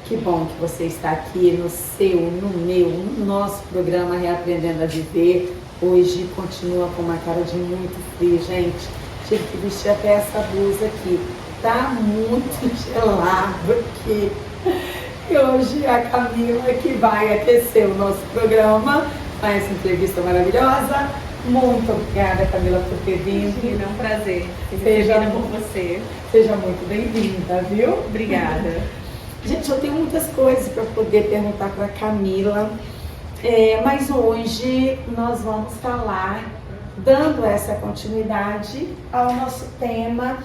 Que bom que você está aqui no seu, no meu, no nosso programa Reaprendendo a Viver. Hoje continua com uma cara de muito frio, gente. Tive que vestir até essa blusa aqui. Tá muito gelado aqui. E hoje a Camila que vai aquecer o nosso programa com essa entrevista maravilhosa. Muito obrigada, Camila, por ter vindo. É um prazer. Seja por você. Seja muito bem-vinda, viu? Obrigada. Gente, eu tenho muitas coisas para poder perguntar para a Camila, mas hoje nós vamos falar, dando essa continuidade ao nosso tema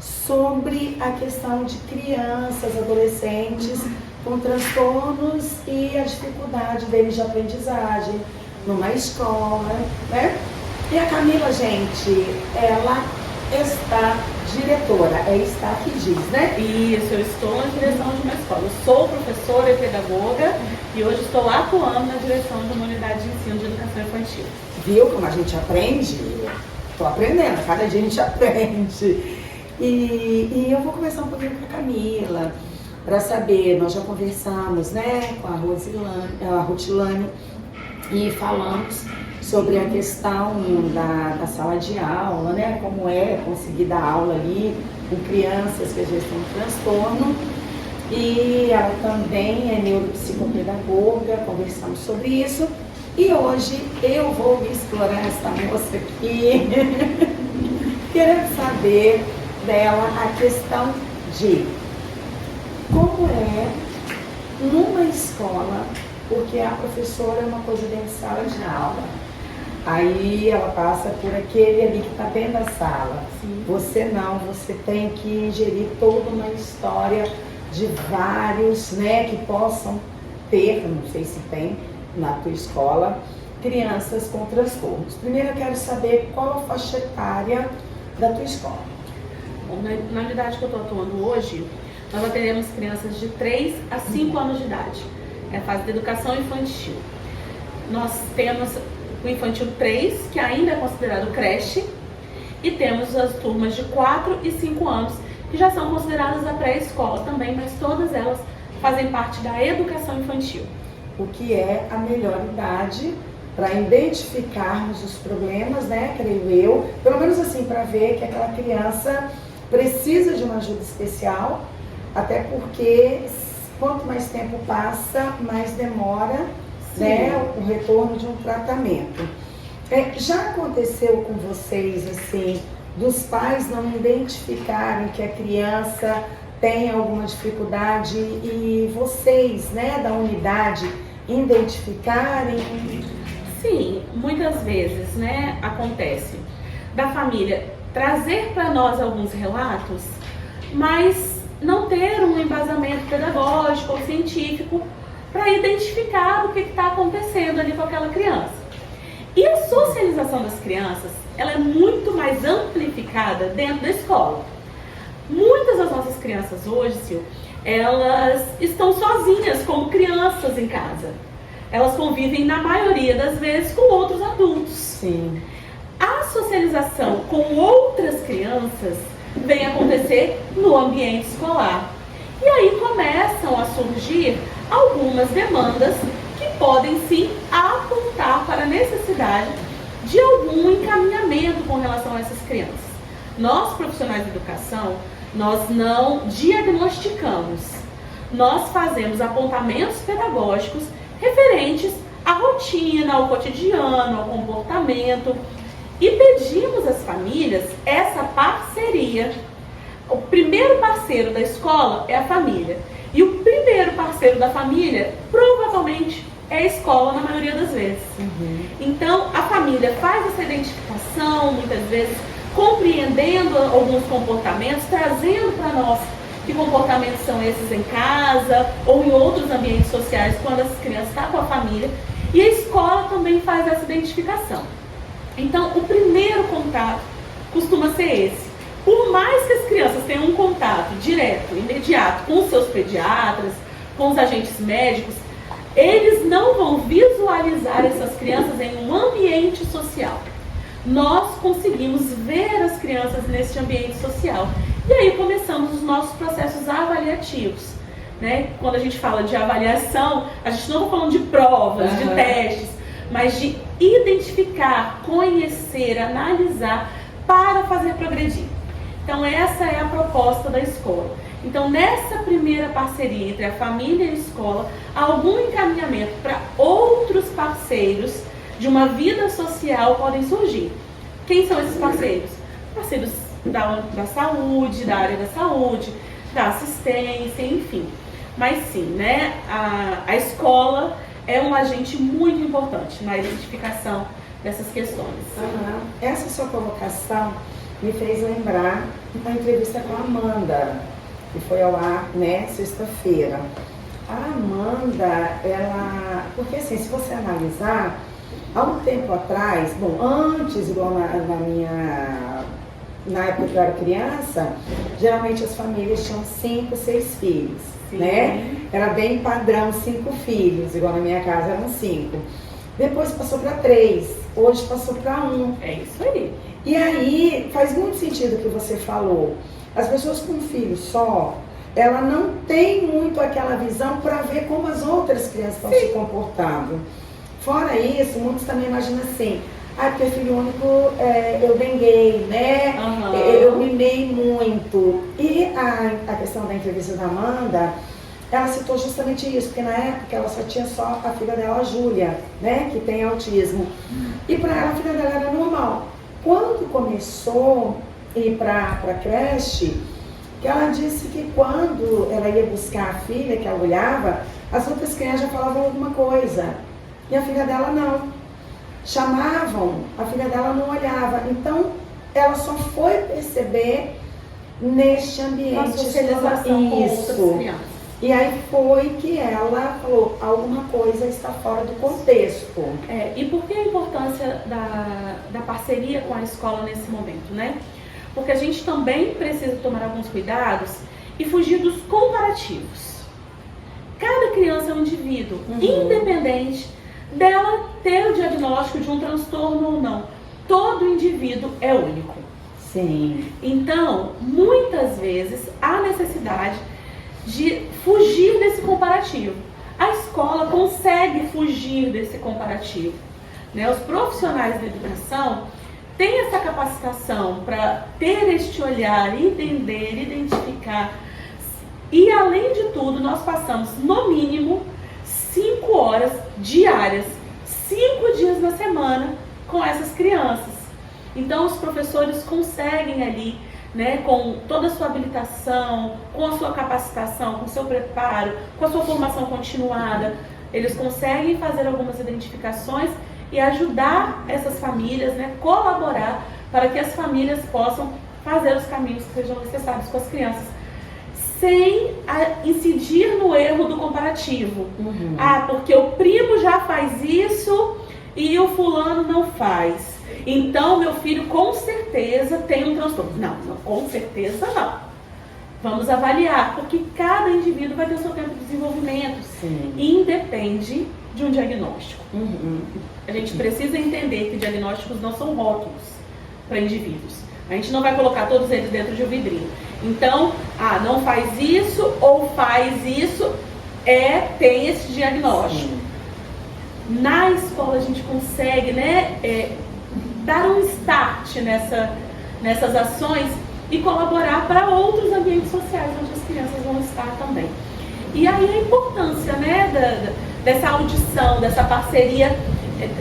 sobre a questão de crianças, adolescentes com transtornos e a dificuldade deles de aprendizagem numa escola, né? E a Camila, gente, ela está diretora, está que diz, né? Isso, eu estou na direção de uma escola. Eu sou professora e pedagoga e hoje estou atuando na direção de uma unidade de ensino de educação infantil. Viu como a gente aprende? Estou aprendendo, cada dia a gente aprende. E eu vou conversar um pouquinho com a Camila, para saber, nós já conversamos, né, com a Rutilane, e falamos sobre a questão da sala de aula, né? Como é conseguir dar aula ali com crianças que às vezes têm um transtorno. E ela também é neuropsicopedagoga, conversamos sobre isso. E hoje eu vou explorar essa moça aqui, querendo saber dela a questão de como é numa escola, porque a professora é uma coisa dentro de sala de aula. Aí ela passa por aquele ali que está dentro da sala. Sim. Você não, você tem que ingerir toda uma história de vários, né, que possam ter, não sei se tem na tua escola, crianças com transtornos. Primeiro eu quero saber qual a faixa etária da tua escola. Bom, na unidade que eu estou atuando hoje, nós atendemos crianças de 3 a 5 anos de idade. É a fase de educação infantil. Nós temos o infantil 3, que ainda é considerado creche, e temos as turmas de 4 e 5 anos, que já são consideradas a pré-escola também, mas todas elas fazem parte da educação infantil. O que é a melhor idade para identificarmos os problemas, né, creio eu, pelo menos assim, para ver que aquela criança precisa de uma ajuda especial, até porque quanto mais tempo passa, mais demora, né, o retorno de um tratamento. Já aconteceu com vocês, assim, dos pais não identificarem que a criança tem alguma dificuldade e vocês, né, da unidade, identificarem? Sim, muitas vezes, né, acontece da família trazer para nós alguns relatos, mas não ter um embasamento pedagógico ou científico para identificar o que está acontecendo ali com aquela criança. E a socialização das crianças, ela é muito mais amplificada dentro da escola. Muitas das nossas crianças hoje, Sil, elas estão sozinhas como crianças em casa. Elas convivem, na maioria das vezes, com outros adultos. Sim. A socialização com outras crianças vem acontecer no ambiente escolar. E aí começam a surgir algumas demandas que podem sim apontar para a necessidade de algum encaminhamento com relação a essas crianças. Nós, profissionais de educação, nós não diagnosticamos. Nós fazemos apontamentos pedagógicos referentes à rotina, ao cotidiano, ao comportamento e pedimos às famílias essa parceria. O primeiro parceiro da escola é a família. E o primeiro parceiro da família, provavelmente, é a escola na maioria das vezes. Então, a família faz essa identificação, muitas vezes, compreendendo alguns comportamentos, trazendo para nós que comportamentos são esses em casa ou em outros ambientes sociais, quando essas crianças estão com a família. E a escola também faz essa identificação. Então, o primeiro contato costuma ser esse. Por mais que as crianças tenham um contato direto, imediato, com os seus pediatras, com os agentes médicos, eles não vão visualizar essas crianças em um ambiente social. Nós conseguimos ver as crianças nesse ambiente social. E aí começamos os nossos processos avaliativos. né? Quando a gente fala de avaliação, a gente não está falando de provas, de testes, mas de identificar, conhecer, analisar para fazer progredir. Então essa é a proposta da escola. Então nessa primeira parceria entre a família e a escola, algum encaminhamento para outros parceiros de uma vida social podem surgir. Quem são esses parceiros? Parceiros da saúde, da área da saúde, da assistência, enfim. Mas sim, né, a escola é um agente muito importante na identificação dessas questões. Essa sua colocação me fez lembrar da entrevista com a Amanda, que foi ao ar, né, sexta-feira. A Amanda, porque assim, se você analisar, há um tempo atrás, bom, antes, igual na época que eu era criança, geralmente as famílias tinham 5, 6 filhos, né? Era bem padrão 5 filhos, igual na minha casa eram 5. Depois passou para 3, hoje passou para 1. É isso aí. E aí faz muito sentido o que você falou. As pessoas com um filho só, ela não tem muito aquela visão para ver como as outras crianças estão se comportando. Fora isso, muitos também imaginam assim, porque filho único eu denguei, né? Eu mimei muito. E a questão da entrevista da Amanda, ela citou justamente isso, porque na época ela só tinha só a filha dela, a Júlia, né? Que tem autismo. E para ela a filha dela era normal. Quando começou a ir para a creche, que ela disse que quando ela ia buscar a filha, que ela olhava, as outras crianças já falavam alguma coisa. E a filha dela não. Chamavam, a filha dela não olhava. Então, ela só foi perceber neste ambiente isso. E aí foi que ela falou, alguma coisa está fora do contexto. E por que a importância da parceria com a escola nesse momento, né? Porque a gente também precisa tomar alguns cuidados e fugir dos comparativos. Cada criança é um indivíduo, independente dela ter o diagnóstico de um transtorno ou não. Todo indivíduo é único. Sim. Então, muitas vezes, há necessidade de fugir desse comparativo. A escola consegue fugir desse comparativo, né? Os profissionais da educação têm essa capacitação para ter este olhar, entender, identificar. E, além de tudo, nós passamos, no mínimo, 5 horas diárias, 5 dias na semana com essas crianças. Então os professores conseguem ali, né, com toda a sua habilitação, com a sua capacitação, com o seu preparo, com a sua formação continuada, eles conseguem fazer algumas identificações e ajudar essas famílias, né, colaborar para que as famílias possam fazer os caminhos que sejam necessários com as crianças, sem incidir no erro do comparativo. Porque o primo já faz isso e o fulano não faz. Então, meu filho com certeza tem um transtorno. Não, com certeza não. Vamos avaliar, porque cada indivíduo vai ter o seu tempo de desenvolvimento. Sim. E independe de um diagnóstico. A gente precisa entender que diagnósticos não são rótulos para indivíduos. A gente não vai colocar todos eles dentro de um vidrinho. Então, não faz isso ou faz isso, tem esse diagnóstico. Sim. Na escola a gente consegue, né, dar um start nessas ações e colaborar para outros ambientes sociais onde as crianças vão estar também. E aí a importância, né, dessa audição, dessa parceria,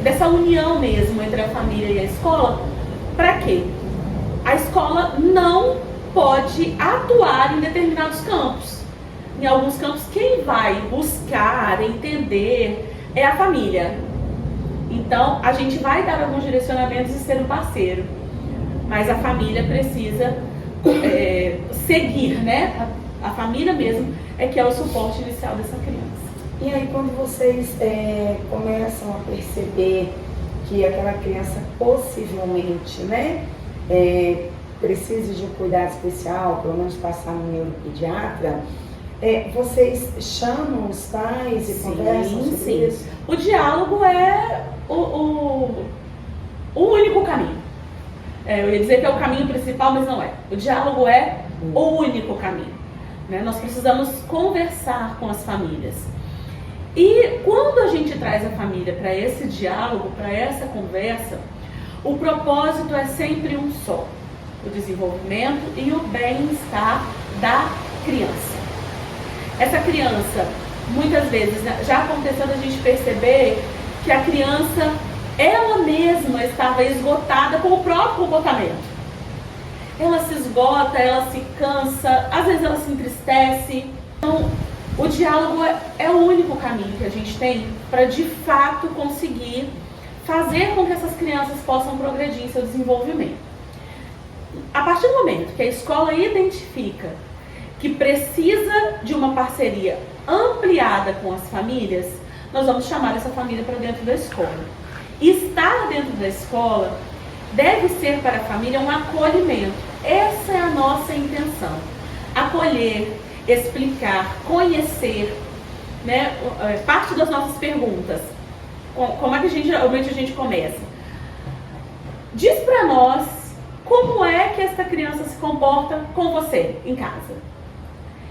dessa união mesmo entre a família e a escola. Para quê? A escola não pode atuar em determinados campos. Em alguns campos, quem vai buscar, entender, é a família. Então, a gente vai dar alguns direcionamentos e ser um parceiro. Mas a família precisa seguir, né? A família mesmo é que é o suporte inicial dessa criança. E aí, quando vocês começam a perceber que aquela criança possivelmente, né, precisa de um cuidado especial, pelo menos passar no neuropediatra, vocês chamam os pais e conversam sobre isso? O diálogo é o único caminho. Eu ia dizer que é o caminho principal, mas não é. O diálogo é o único caminho. né? Nós precisamos conversar com as famílias. E quando a gente traz a família para esse diálogo, para essa conversa, o propósito é sempre um só: o desenvolvimento e o bem-estar da criança. Essa criança, muitas vezes, já aconteceu da gente perceber que a criança, ela mesma estava esgotada com o próprio comportamento. Ela se esgota, ela se cansa, às vezes ela se entristece. Então, o diálogo é o único caminho que a gente tem para, de fato, conseguir fazer com que essas crianças possam progredir em seu desenvolvimento. A partir do momento que a escola identifica que precisa de uma parceria ampliada com as famílias, nós vamos chamar essa família para dentro da escola. E estar dentro da escola deve ser para a família um acolhimento. Essa é a nossa intenção. Acolher, explicar, conhecer, né? Parte das nossas perguntas. Como é que geralmente a gente começa? Diz para nós como é que essa criança se comporta com você em casa.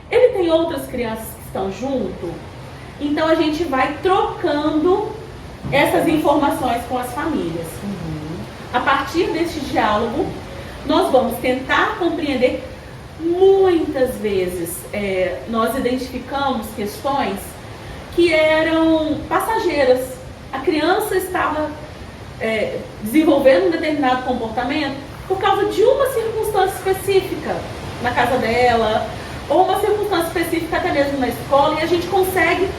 Ele tem outras crianças que estão junto? Então a gente vai trocando essas informações com as famílias. A partir deste diálogo, nós vamos tentar compreender. Muitas vezes nós identificamos questões que eram passageiras. A criança estava desenvolvendo um determinado comportamento por causa de uma circunstância específica na casa dela, ou uma circunstância específica até mesmo na escola, e a gente consegue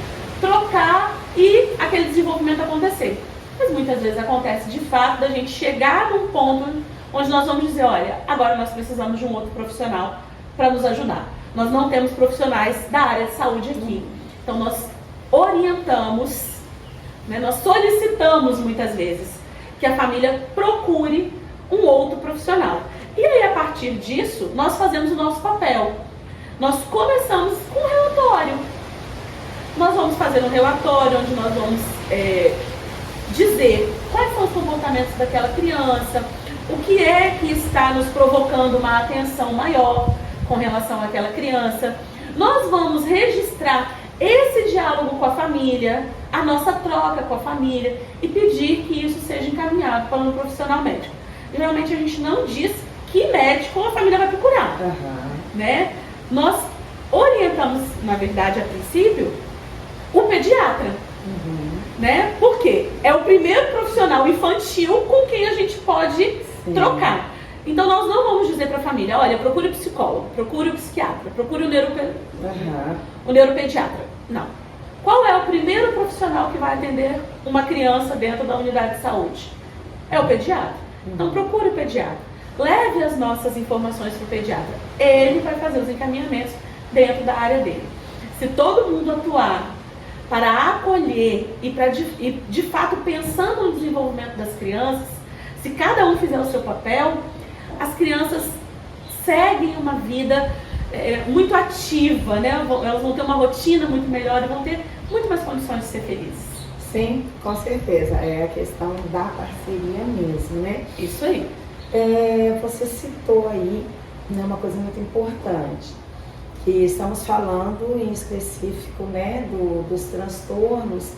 trocar e aquele desenvolvimento acontecer. Mas muitas vezes acontece de fato da gente chegar num ponto onde nós vamos dizer: olha, agora nós precisamos de um outro profissional para nos ajudar. Nós não temos profissionais da área de saúde aqui. Então nós orientamos, né, nós solicitamos muitas vezes que a família procure um outro profissional. E aí, a partir disso, nós fazemos o nosso papel. Nós começamos com um relatório. Nós vamos fazer um relatório onde nós vamos dizer quais são os comportamentos daquela criança, o que é que está nos provocando uma atenção maior com relação àquela criança. Nós vamos registrar esse diálogo com a família, a nossa troca com a família, e pedir que isso seja encaminhado para um profissional médico. Geralmente a gente não diz que médico a família vai procurar, né? Nós orientamos, na verdade, a princípio, o pediatra, né? Porque é o primeiro profissional infantil com quem a gente pode trocar. Então nós não vamos dizer para a família: olha, procure o psicólogo, procure o psiquiatra, procure o neuropediatra. Não. Qual é o primeiro profissional que vai atender uma criança dentro da unidade de saúde? É o pediatra. Então procure o pediatra. Leve as nossas informações para o pediatra. Ele vai fazer os encaminhamentos dentro da área dele. Se todo mundo atuar para acolher e para de fato pensando no desenvolvimento das crianças, se cada um fizer o seu papel, as crianças seguem uma vida muito ativa, né? Elas vão ter uma rotina muito melhor e vão ter muito mais condições de ser felizes. Sim, com certeza. É a questão da parceria mesmo, né? Isso aí. Você citou aí, né, uma coisa muito importante, que estamos falando em específico, né, dos transtornos,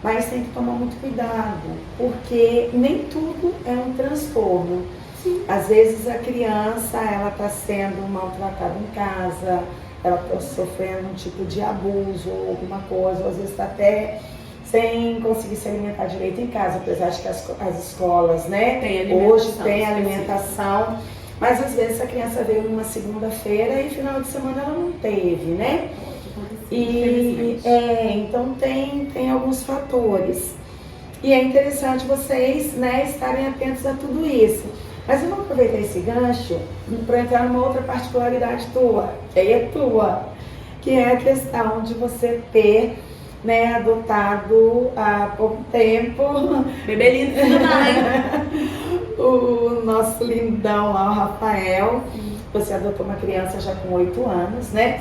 mas tem que tomar muito cuidado, porque nem tudo é um transtorno. Sim. Às vezes a criança, ela está sendo maltratada em casa, ela está sofrendo um tipo de abuso ou alguma coisa, ou às vezes está até sem conseguir se alimentar direito em casa, apesar de que as escolas, né, hoje tem alimentação, mas às vezes a criança veio numa segunda-feira e final de semana ela não teve, né? Então tem alguns fatores. E é interessante vocês, né, estarem atentos a tudo isso. Mas eu vou aproveitar esse gancho para entrar numa outra particularidade tua, que aí é tua, que é a questão de você ter, né, adotado há pouco tempo bebê lindo o nosso lindão lá, o Rafael. Você adotou uma criança já com 8 anos, né?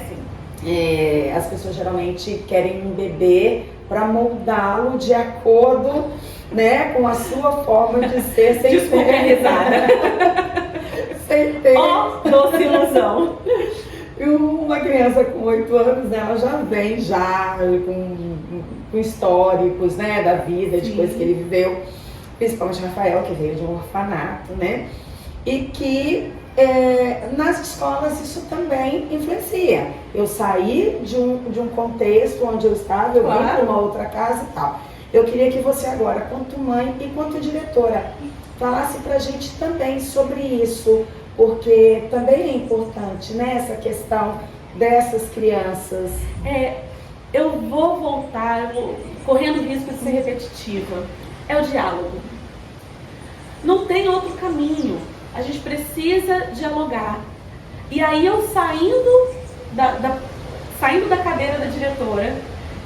As pessoas geralmente querem um bebê para moldá-lo de acordo, né, com a sua forma de ser, sem Desculpa a risada. sem ter. Doce ilusão. E uma criança com 8 anos, né, ela já vem com históricos, né, da vida, de coisas que ele viveu, principalmente Rafael, que veio de um orfanato, né, e que nas escolas isso também influencia. Eu saí de um contexto onde eu estava, eu vim para uma outra casa e tal. Eu queria que você agora, quanto mãe e quanto diretora, falasse pra gente também sobre isso, porque também é importante, né, essa questão dessas crianças. Eu vou voltar, correndo o risco de ser repetitiva. É o diálogo. Não tem outro caminho. A gente precisa dialogar. E aí eu saindo da cadeira da diretora,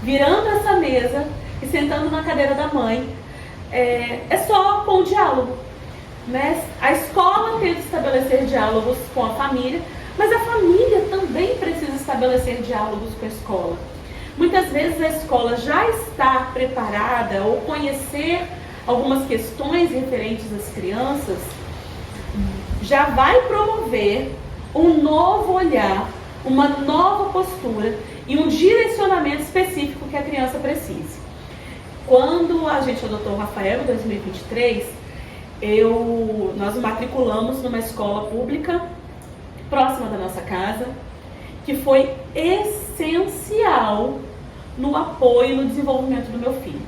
virando essa mesa e sentando na cadeira da mãe, é só com o diálogo, né? A escola tem que estabelecer diálogos com a família, mas a família também precisa estabelecer diálogos com a escola. Muitas vezes a escola já está preparada ou conhecer algumas questões referentes às crianças, já vai promover um novo olhar, uma nova postura e um direcionamento específico que a criança precise. Quando a gente adotou o Rafael em 2023, nós o matriculamos numa escola pública próxima da nossa casa, que foi essencial no apoio e no desenvolvimento do meu filho,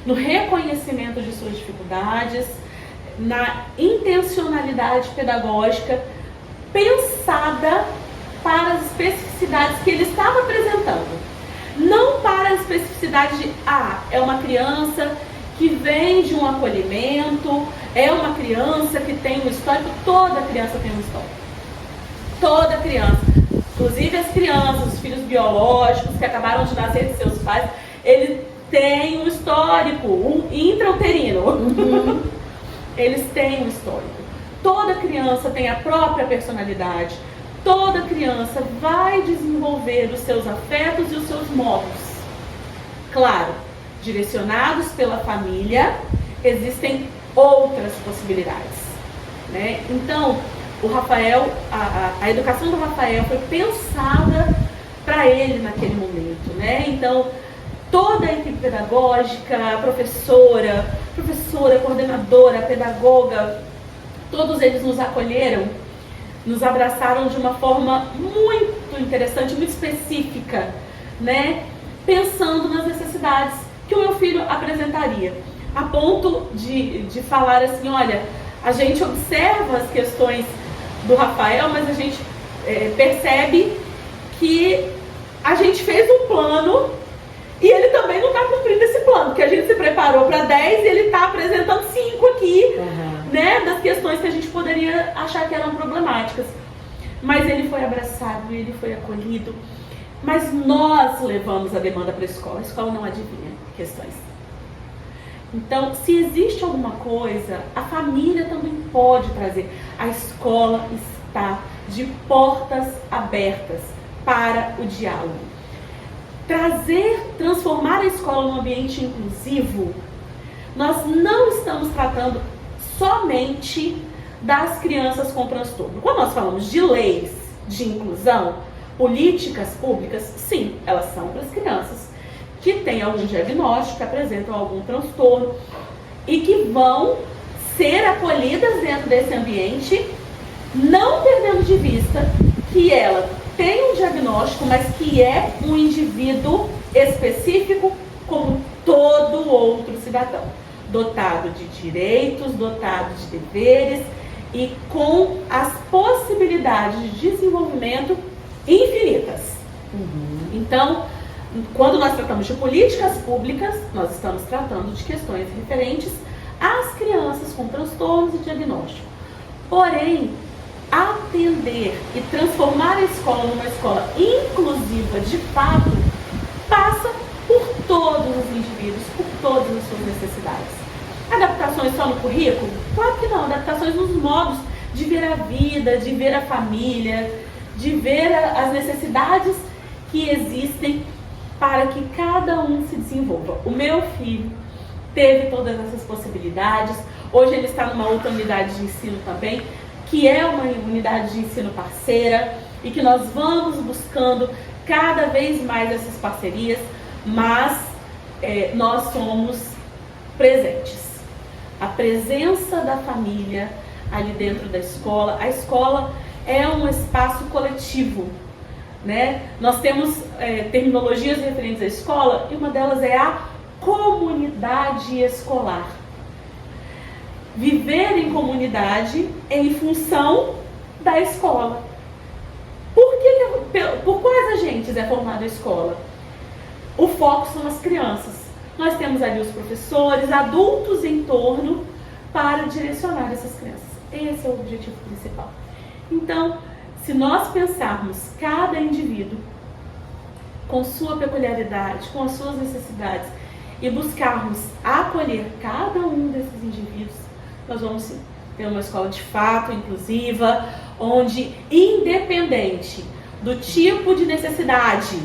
no reconhecimento de suas dificuldades, na intencionalidade pedagógica pensada para as especificidades que ele estava apresentando. Não para a especificidade de, é uma criança que vem de um acolhimento, é uma criança que tem um histórico. Toda criança tem um histórico. Toda criança. Inclusive as crianças, os filhos biológicos que acabaram de nascer de seus pais, ele tem um histórico, um intrauterino. Uhum. Eles têm um histórico. Toda criança tem a própria personalidade. Toda criança vai desenvolver os seus afetos e os seus modos. Claro, direcionados pela família, existem outras possibilidades, né? Então, o Rafael, a educação do Rafael foi pensada para ele naquele momento, né? Então, toda a equipe pedagógica, a professora, coordenadora, pedagoga, todos eles nos acolheram, nos abraçaram de uma forma muito interessante, muito específica, né? Pensando nas necessidades que o meu filho apresentaria, a ponto de falar assim, olha, a gente observa as questões do Rafael, mas a gente percebe que a gente fez um plano e ele também não está cumprindo esse plano, porque a gente se preparou para 10 e ele está apresentando 5 aqui, né, das questões que a gente poderia achar que eram problemáticas. Mas ele foi abraçado, ele foi acolhido, mas nós levamos a demanda para a escola não adivinha questões. Então, se existe alguma coisa, a família também pode trazer. A escola está de portas abertas para o diálogo. Transformar a escola num ambiente inclusivo, nós não estamos tratando somente das crianças com transtorno. Quando nós falamos de leis de inclusão, políticas públicas, sim, elas são para as crianças que têm algum diagnóstico, que apresentam algum transtorno e que vão ser acolhidas dentro desse ambiente, não perdendo de vista que ela tem um diagnóstico, mas que é um indivíduo específico como todo outro cidadão, dotado de direitos, dotado de deveres e com as possibilidades de desenvolvimento infinitas. Então, quando nós tratamos de políticas públicas, nós estamos tratando de questões referentes às crianças com transtornos e diagnóstico. Porém, atender e transformar a escola numa escola inclusiva de fato passa por todos os indivíduos, por todas as suas necessidades. Adaptações só no currículo? Claro que não, adaptações nos modos de ver a vida, de ver a família, de ver as necessidades que existem para que cada um se desenvolva. O meu filho teve todas essas possibilidades, hoje ele está numa outra unidade de ensino também, que é uma unidade de ensino parceira, e que nós vamos buscando cada vez mais essas parcerias, mas nós somos presentes. A presença da família ali dentro da escola. A escola é um espaço coletivo, né? Nós temos terminologias referentes à escola, e uma delas é a comunidade escolar. Viver em comunidade em função da escola. Por quais agentes é formada a escola? O foco são as crianças. Nós temos ali os professores, adultos em torno para direcionar essas crianças. Esse é o objetivo principal. Então, se nós pensarmos cada indivíduo com sua peculiaridade, com as suas necessidades, e buscarmos acolher cada um desses indivíduos, nós vamos sim ter uma escola de fato inclusiva, onde, independente do tipo de necessidade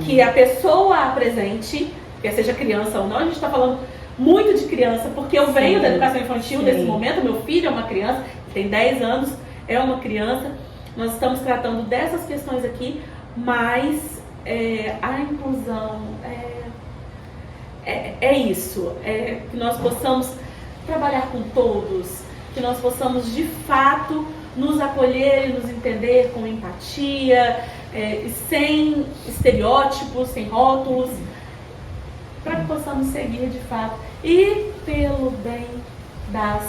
que a pessoa apresente, quer seja criança ou não, a gente está falando muito de criança, porque eu venho da educação infantil nesse momento, meu filho é uma criança, tem 10 anos, é uma criança, nós estamos tratando dessas questões aqui, mas a inclusão é isso, que nós possamos trabalhar com todos, que nós possamos de fato nos acolher e nos entender com empatia, sem estereótipos, sem rótulos, para que possamos seguir de fato e pelo bem das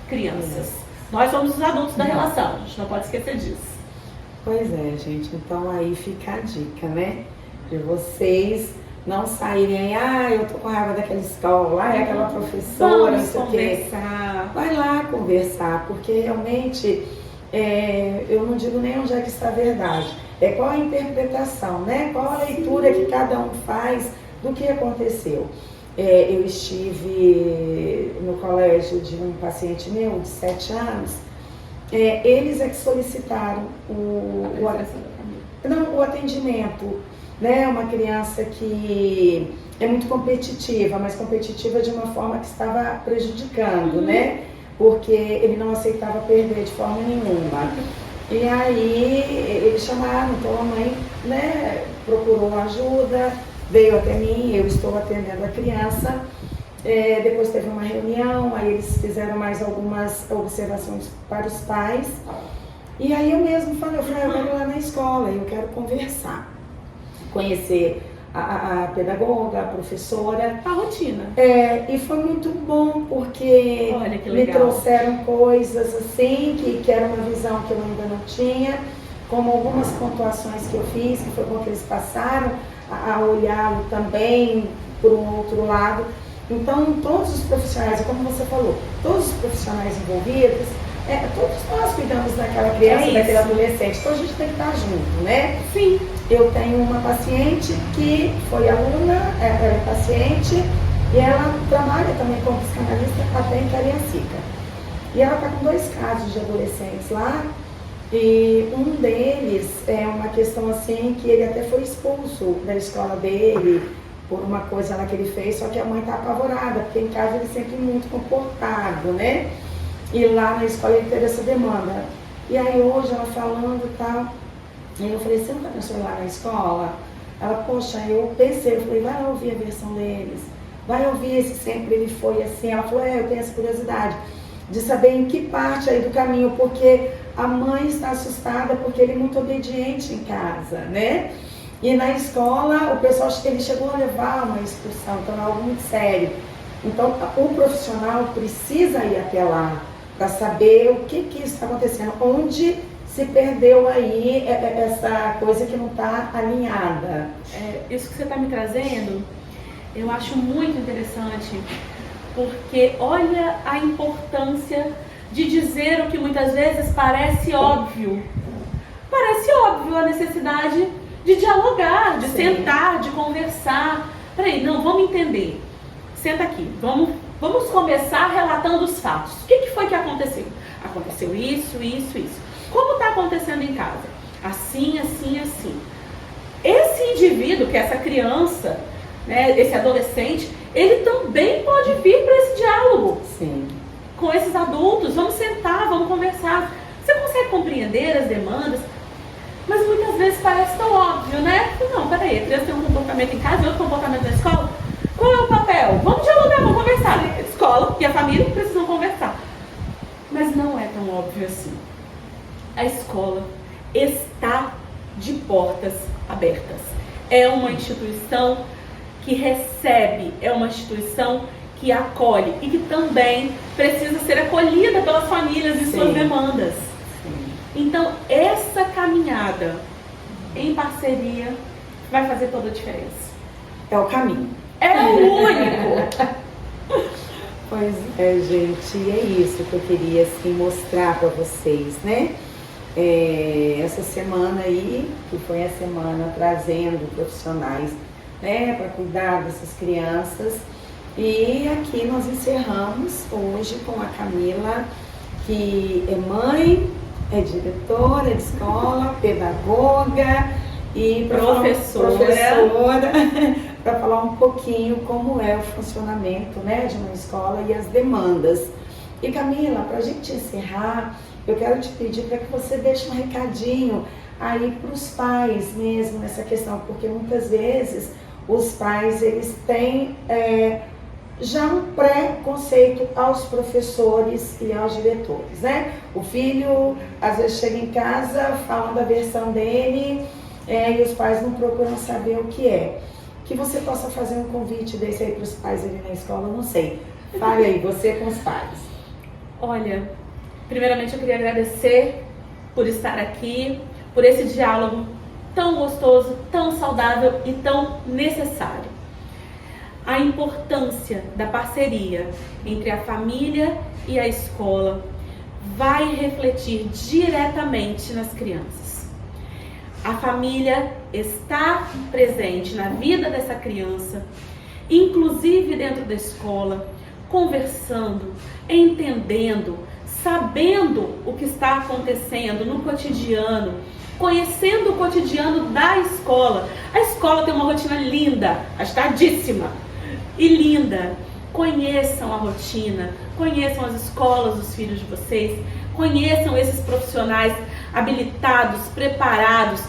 crianças. Nós somos os adultos da relação, a gente não pode esquecer disso. Pois é, gente, então aí fica a dica, né? De vocês não saírem aí, eu tô com raiva daquela escola, aquela professora, vamos conversar. Vai lá conversar, porque realmente eu não digo nem onde é que está a verdade, qual a interpretação, né? Qual a leitura que cada um faz do que aconteceu. Eu estive no colégio de um paciente meu de 7 anos, eles é que solicitaram o atendimento, né? Uma criança que é muito competitiva, mas competitiva de uma forma que estava prejudicando, né? Porque ele não aceitava perder de forma nenhuma. E aí eles chamaram, então a mãe, né, procurou ajuda, veio até mim, eu estou atendendo a criança. Depois teve uma reunião, aí eles fizeram mais algumas observações para os pais. E aí eu mesmo falei, eu quero ir lá na escola, eu quero conversar, conhecer a pedagoga, a professora. A rotina. E foi muito bom, porque me trouxeram coisas assim, que era uma visão que eu ainda não tinha, como algumas pontuações que eu fiz, que foi bom que eles passaram a olhá-lo também por um outro lado. Então, todos os profissionais, como você falou, todos os profissionais envolvidos, todos nós cuidamos daquela criança, daquele adolescente, então a gente tem que estar junto, né? Sim. Eu tenho uma paciente que foi aluna, ela é paciente, e ela trabalha também como psicanalista até em Cariacica. E ela está com 2 casos de adolescentes lá, e um deles é uma questão assim, que ele até foi expulso da escola dele, por uma coisa lá que ele fez, só que a mãe está apavorada, porque em casa ele sempre muito comportado, né? E lá na escola ele teve essa demanda. E aí hoje ela falando e tal, e eu falei, você não está pensando lá na escola? Ela, poxa, eu pensei, eu falei, vai ouvir a versão deles, vai ouvir se sempre ele foi assim. Ela falou, eu tenho essa curiosidade de saber em que parte aí do caminho, porque a mãe está assustada porque ele é muito obediente em casa, né? E na escola, o pessoal, ele chegou a levar uma expulsão, então é algo muito sério. Então, o profissional precisa ir até lá para saber o que está acontecendo, onde se perdeu aí essa coisa que não está alinhada. Isso que você está me trazendo, eu acho muito interessante, porque olha a importância de dizer o que muitas vezes parece óbvio. Parece óbvio a necessidade de dialogar, de sentar, de conversar. Peraí, não, vamos entender. Senta aqui, vamos começar relatando os fatos. O que foi que aconteceu? Aconteceu isso. Como está acontecendo em casa? Assim. Esse indivíduo, que é essa criança, né, esse adolescente, ele também pode vir para esse diálogo. Sim. Com esses adultos. Vamos sentar, vamos conversar. Você consegue compreender as demandas? parece tão óbvio, né? Não, peraí, a criança tem um comportamento em casa e outro comportamento na escola. Qual é o papel? Vamos dialogar, vamos conversar. A escola e a família precisam conversar. Mas não é tão óbvio assim. A escola está de portas abertas. É uma instituição que recebe, é uma instituição que acolhe e que também precisa ser acolhida pelas famílias e suas demandas. Então, essa caminhada em parceria vai fazer toda a diferença. É o caminho. É o único. Pois é, gente, e é isso que eu queria assim, mostrar para vocês, né? Essa semana aí, que foi a semana trazendo profissionais, né, para cuidar dessas crianças. E aqui nós encerramos hoje com a Camila, que é mãe, é diretora de escola, pedagoga e professora, para falar um pouquinho como é o funcionamento, né, de uma escola e as demandas. E Camila, para a gente encerrar, eu quero te pedir para que você deixe um recadinho aí para os pais mesmo nessa questão, porque muitas vezes os pais eles têm já um pré-conceito aos professores e aos diretores, né? O filho às vezes chega em casa, fala da versão dele e os pais não procuram saber o que é. Que você possa fazer um convite desse aí para os pais ali na escola, não sei. Fale aí, você com os pais. Olha, primeiramente eu queria agradecer por estar aqui, por esse diálogo tão gostoso, tão saudável e tão necessário. A importância da parceria entre a família e a escola vai refletir diretamente nas crianças. A família está presente na vida dessa criança, inclusive dentro da escola, conversando, entendendo, sabendo o que está acontecendo no cotidiano, conhecendo o cotidiano da escola. A escola tem uma rotina linda, agitadíssima e linda. Conheçam a rotina, conheçam as escolas dos filhos de vocês, conheçam esses profissionais habilitados, preparados,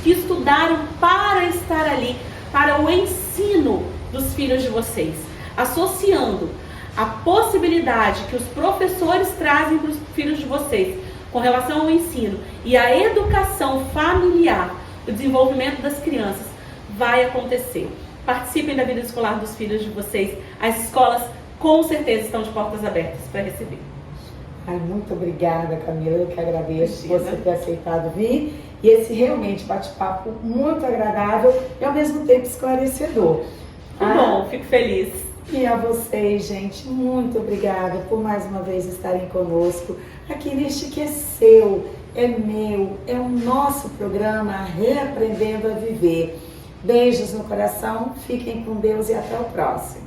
que estudaram para estar ali, para o ensino dos filhos de vocês, associando a possibilidade que os professores trazem para os filhos de vocês com relação ao ensino e a educação familiar, o desenvolvimento das crianças vai acontecer. Participem da vida escolar dos filhos de vocês. As escolas com certeza estão de portas abertas para receber. Ai, muito obrigada, Camila. Eu que agradeço você ter aceitado vir. E esse realmente bate-papo muito agradável e ao mesmo tempo esclarecedor. Bom, fico feliz. E a vocês, gente, muito obrigada por mais uma vez estarem conosco aqui neste que é seu, é meu, é o nosso programa Reaprendendo a Viver. Beijos no coração, fiquem com Deus e até o próximo.